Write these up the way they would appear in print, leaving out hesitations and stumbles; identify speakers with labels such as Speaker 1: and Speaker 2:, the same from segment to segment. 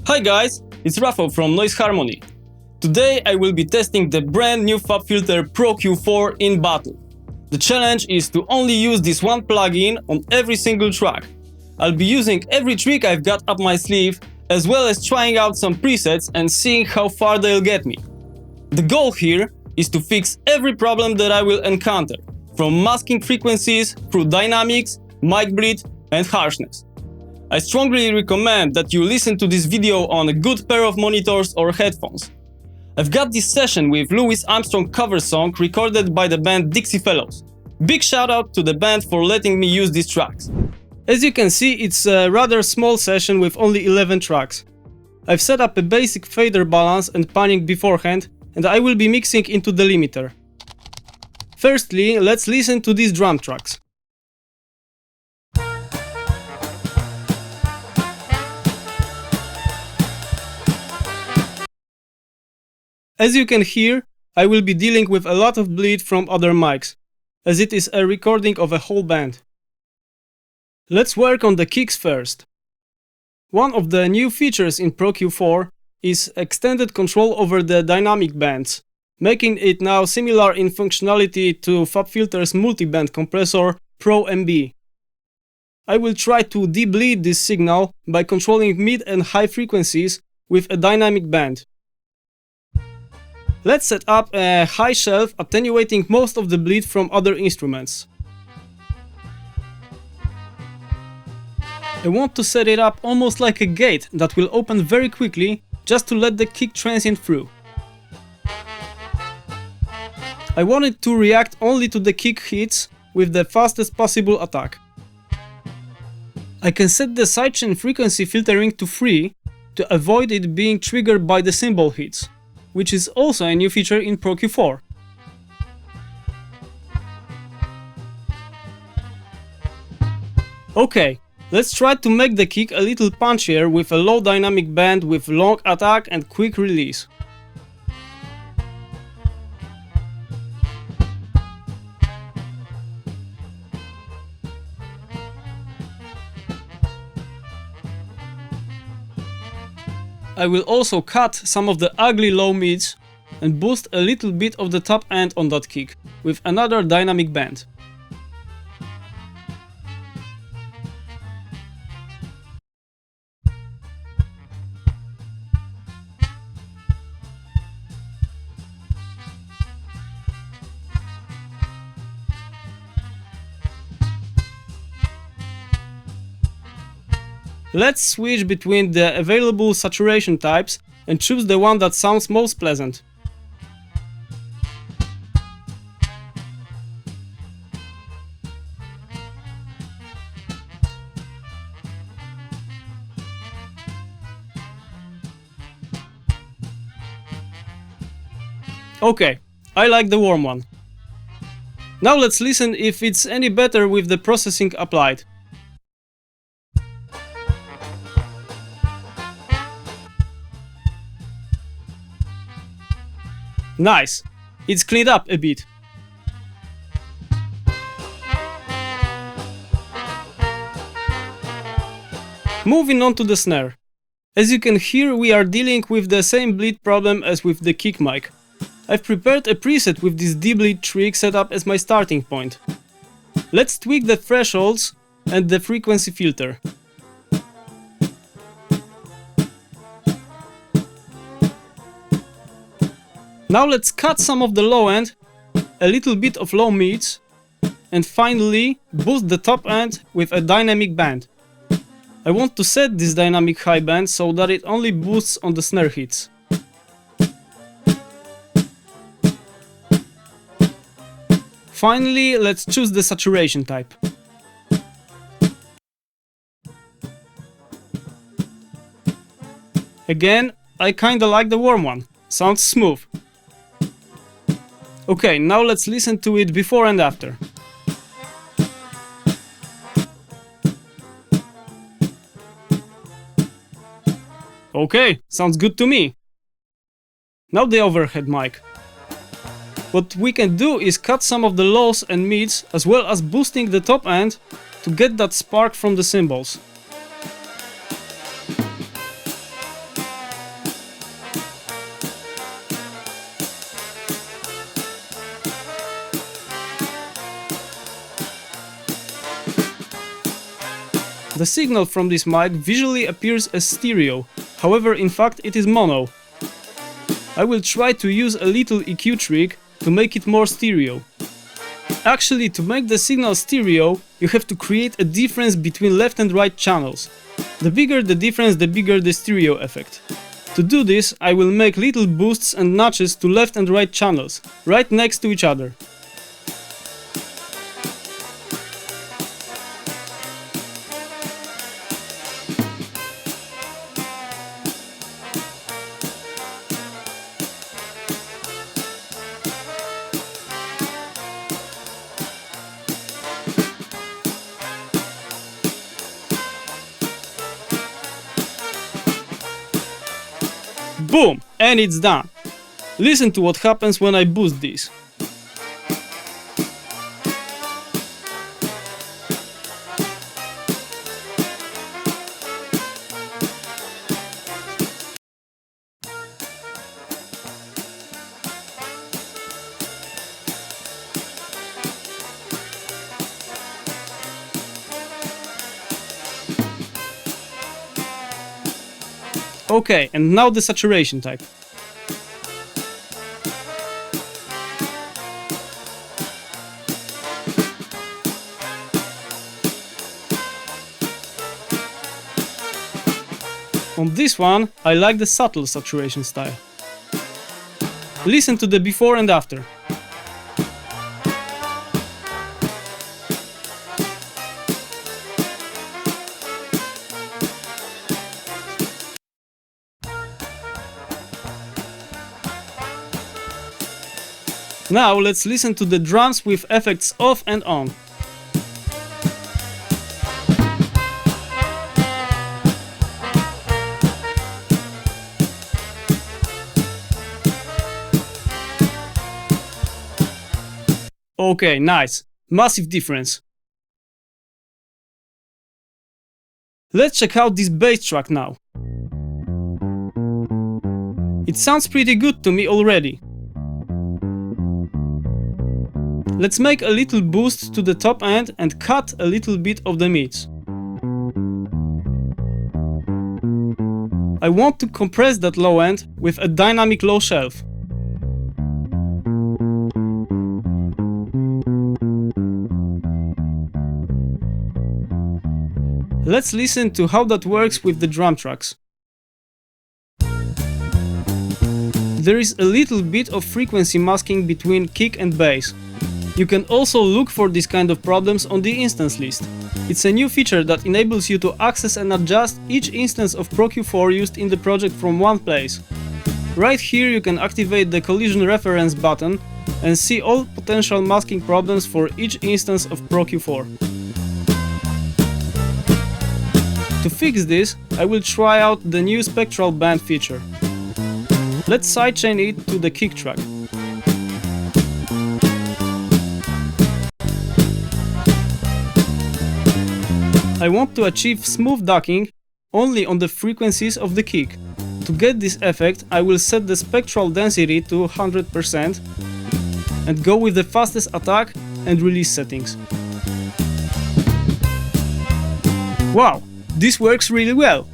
Speaker 1: Hi guys, it's Rafał from Noise Harmony. Today I will be testing the brand new FabFilter Pro Q4 in battle. The challenge is to only use this one plugin on every single track. I'll be using every trick I've got up my sleeve, as well as trying out some presets and seeing how far they'll get me. The goal here is to fix every problem that I will encounter, from masking frequencies through dynamics, mic bleed and harshness. I strongly recommend that you listen to this video on a good pair of monitors or headphones. I've got this session with Louis Armstrong cover song recorded by the band Dixie Fellows. Big shout out to the band for letting me use these tracks. As you can see, it's a rather small session with only 11 tracks. I've set up a basic fader balance and panning beforehand, and I will be mixing into the limiter. Firstly, let's listen to these drum tracks. As you can hear, I will be dealing with a lot of bleed from other mics, as it is a recording of a whole band. Let's work on the kicks first. One of the new features in Pro Q4 is extended control over the dynamic bands, making it now similar in functionality to FabFilter's multi-band compressor Pro MB. I will try to de-bleed this signal by controlling mid and high frequencies with a dynamic band. Let's set up a high shelf attenuating most of the bleed from other instruments. I want to set it up almost like a gate that will open very quickly just to let the kick transient through. I want it to react only to the kick hits with the fastest possible attack. I can set the sidechain frequency filtering to 3 to avoid it being triggered by the cymbal hits, which is also a new feature in Pro Q4. Okay, let's try to make the kick a little punchier with a low dynamic band with long attack and quick release. I will also cut some of the ugly low mids and boost a little bit of the top end on that kick with another dynamic band. Let's switch between the available saturation types and choose the one that sounds most pleasant. Okay, I like the warm one. Now let's listen if it's any better with the processing applied. Nice, it's cleaned up a bit. Moving on to the snare. As you can hear, we are dealing with the same bleed problem as with the kick mic. I've prepared a preset with this de-bleed trick set up as my starting point. Let's tweak the thresholds and the frequency filter. Now let's cut some of the low end, a little bit of low mids, and finally boost the top end with a dynamic band. I want to set this dynamic high band so that it only boosts on the snare hits. Finally, let's choose the saturation type. Again, I kinda like the warm one, sounds smooth. Okay, now let's listen to it before and after. Okay, sounds good to me. Now the overhead mic. What we can do is cut some of the lows and mids as well as boosting the top end to get that spark from the cymbals. The signal from this mic visually appears as stereo, however in fact it is mono. I will try to use a little EQ trick to make it more stereo. Actually, to make the signal stereo, you have to create a difference between left and right channels. The bigger the difference, the bigger the stereo effect. To do this, I will make little boosts and notches to left and right channels, right next to each other. Boom! And it's done! Listen to what happens when I boost this. Okay, and now the saturation type. On this one, I like the subtle saturation style. Listen to the before and after. Now let's listen to the drums with effects off and on. Okay, nice. Massive difference. Let's check out this bass track now. It sounds pretty good to me already. Let's make a little boost to the top end and cut a little bit of the mids. I want to compress that low end with a dynamic low shelf. Let's listen to how that works with the drum tracks. There is a little bit of frequency masking between kick and bass. You can also look for this kind of problems on the instance list. It's a new feature that enables you to access and adjust each instance of Pro Q4 used in the project from one place. Right here you can activate the collision reference button and see all potential masking problems for each instance of Pro Q4. To fix this, I will try out the new spectral band feature. Let's sidechain it to the kick track. I want to achieve smooth ducking only on the frequencies of the kick. To get this effect, I will set the spectral density to 100% and go with the fastest attack and release settings. Wow, this works really well!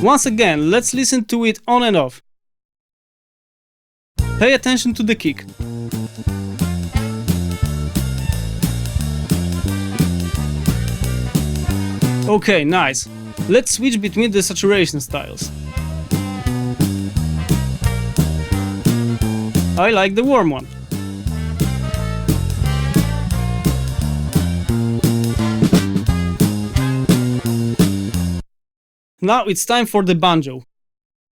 Speaker 1: Once again, let's listen to it on and off. Pay attention to the kick. Okay, nice. Let's switch between the saturation styles. I like the warm one. Now it's time for the banjo.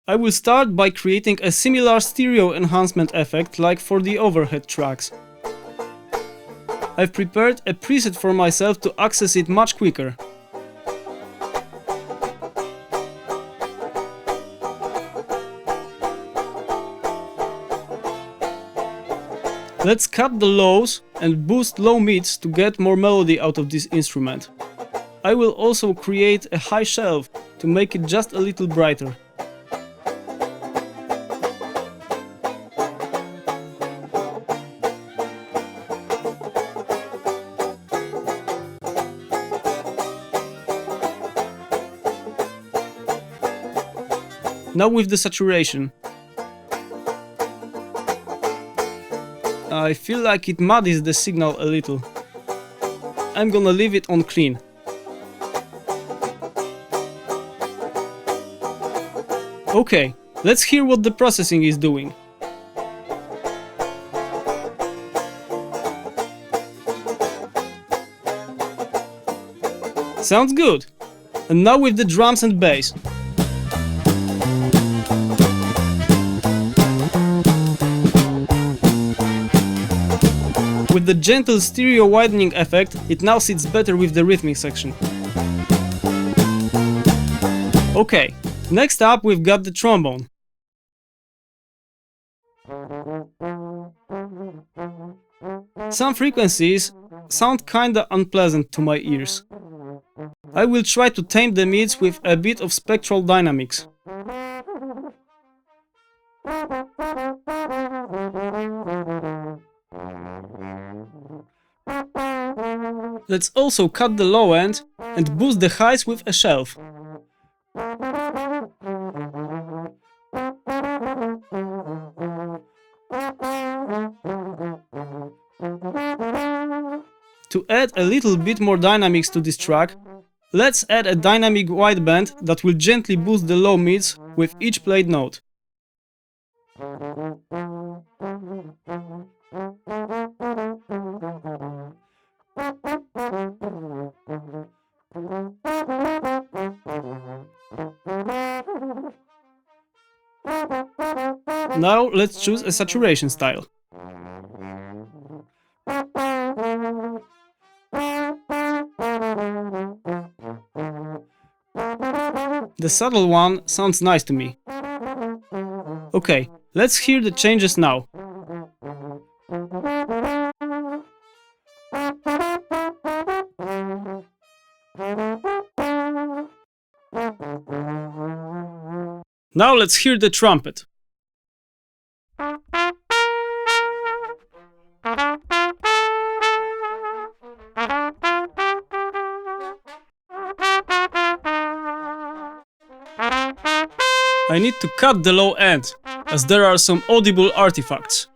Speaker 1: I will start by creating a similar stereo enhancement effect like for the overhead tracks. I've prepared a preset for myself to access it much quicker. Let's cut the lows and boost low mids to get more melody out of this instrument. I will also create a high shelf to make it just a little brighter. Now with the saturation. I feel like it muddies the signal a little. I'm gonna leave it on clean. Okay, let's hear what the processing is doing. Sounds good! And now with the drums and bass. With the gentle stereo widening effect, it now sits better with the rhythmic section. Okay, next up we've got the trombone. Some frequencies sound kinda unpleasant to my ears. I will try to tame the mids with a bit of spectral dynamics. Let's also cut the low end and boost the highs with a shelf. To add a little bit more dynamics to this track, let's add a dynamic wideband that will gently boost the low mids with each played note. Now let's choose a saturation style. The subtle one sounds nice to me. Okay, let's hear the changes now. Now let's hear the trumpet. I need to cut the low end, as there are some audible artifacts.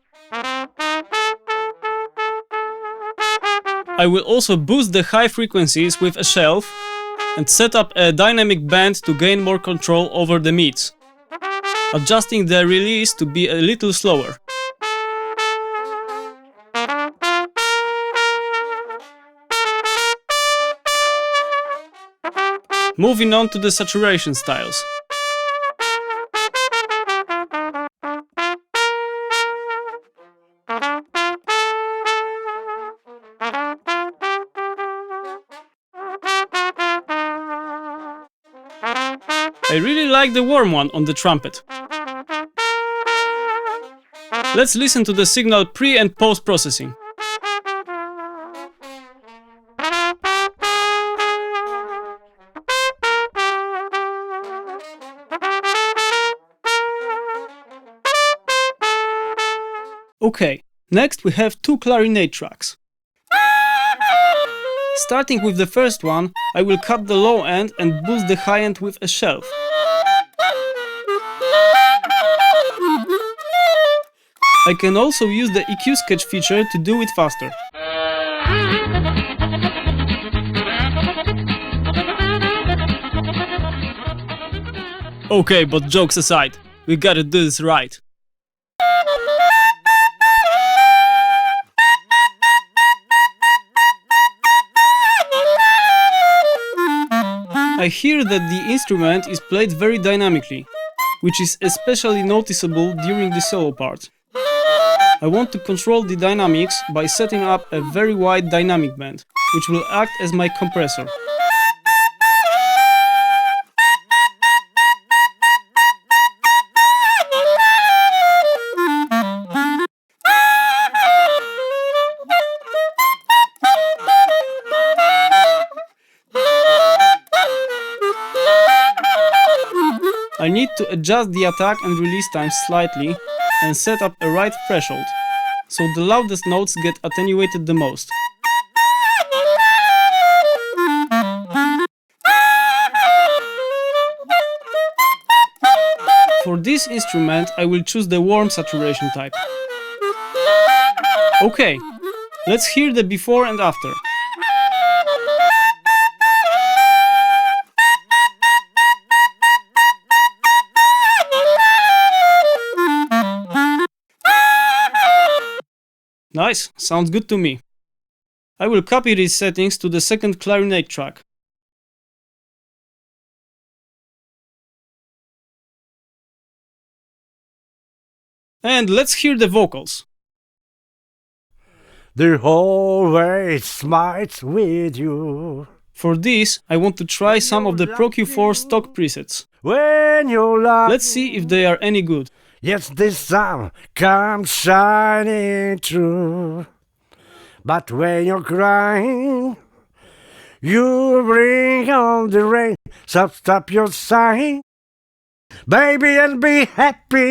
Speaker 1: I will also boost the high frequencies with a shelf and set up a dynamic band to gain more control over the mids, adjusting the release to be a little slower. Moving on to the saturation styles. I really like the warm one on the trumpet. Let's listen to the signal pre- and post-processing. Okay, next we have two clarinet tracks. Starting with the first one, I will cut the low end and boost the high end with a shelf. I can also use the EQ sketch feature to do it faster. Okay, but jokes aside, we gotta do this right. I hear that the instrument is played very dynamically, which is especially noticeable during the solo part. I want to control the dynamics by setting up a very wide dynamic band, which will act as my compressor. I need to adjust the attack and release time slightly and set up a right threshold, so the loudest notes get attenuated the most. For this instrument, I will choose the warm saturation type. Okay, let's hear the before and after. Nice, sounds good to me. I will copy these settings to the second clarinet track. And let's hear the vocals.
Speaker 2: The whole way smiles with you.
Speaker 1: For this, I want to try some of the Pro Q4 stock presets.
Speaker 2: When you love,
Speaker 1: Let's see if they are any good.
Speaker 2: yes, the sun comes shining through. But when you're crying, you bring on the rain. So stop your sighing, baby, and be happy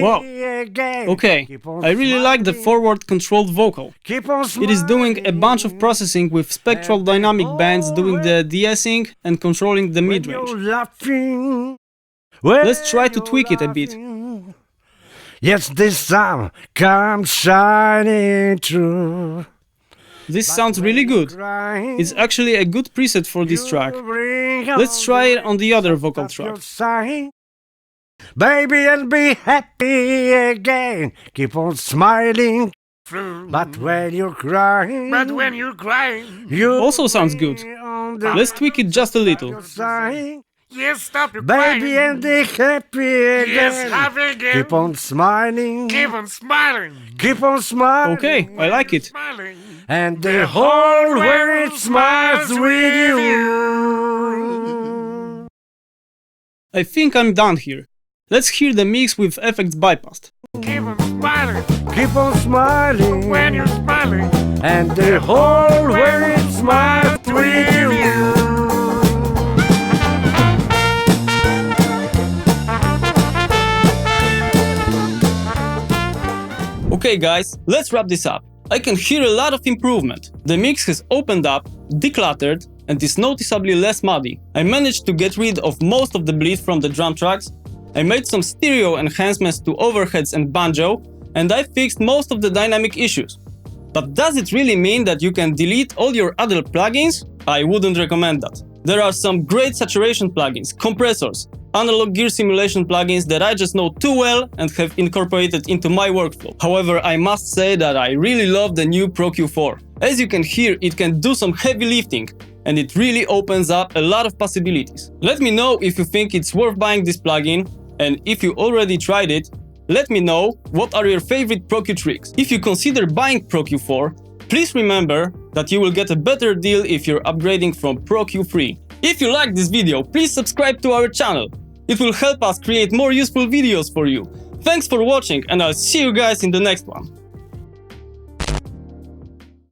Speaker 2: again.
Speaker 1: Okay, I really like the forward controlled vocal.
Speaker 2: Keep on
Speaker 1: It is doing a bunch of processing with spectral dynamic bands doing the de-essing and controlling the mid-range. Let's try to tweak it a bit.
Speaker 2: Yes, the sun comes shining through.
Speaker 1: This sounds really good. It's actually a good preset for this track. Let's try it on the other vocal track.
Speaker 2: Baby, and be happy again. Keep on smiling. But when you're crying, you
Speaker 1: Also sounds good. Let's tweak it just a little.
Speaker 3: Yes, stop your
Speaker 2: baby,
Speaker 3: crying.
Speaker 2: and be happy again.
Speaker 3: Yes, happy again.
Speaker 2: Keep on smiling.
Speaker 3: Keep on smiling.
Speaker 2: Keep on smiling.
Speaker 1: Okay, I like it.
Speaker 3: Smiling.
Speaker 2: And the whole world smiles with you.
Speaker 1: I think I'm done here. Let's hear the mix with effects bypassed.
Speaker 3: Keep on smiling.
Speaker 2: Keep on smiling.
Speaker 3: When you're smiling.
Speaker 2: And the whole world smiles with you.
Speaker 1: Okay guys, let's wrap this up. I can hear a lot of improvement. The mix has opened up, decluttered, and is noticeably less muddy. I managed to get rid of most of the bleed from the drum tracks. I made some stereo enhancements to overheads and banjo, and I fixed most of the dynamic issues. But does it really mean that you can delete all your other plugins? I wouldn't recommend that. There are some great saturation plugins, compressors, analog gear simulation plugins that I just know too well and have incorporated into my workflow. However, I must say that I really love the new Pro Q4. As you can hear, it can do some heavy lifting, and it really opens up a lot of possibilities. Let me know if you think it's worth buying this plugin, and if you already tried it, let me know what are your favorite Pro Q tricks. If you consider buying Pro Q4, please remember that you will get a better deal if you're upgrading from Pro Q3. If you liked this video, please subscribe to our channel. It will help us create more useful videos for you. Thanks for watching, and I'll see you guys in the next one.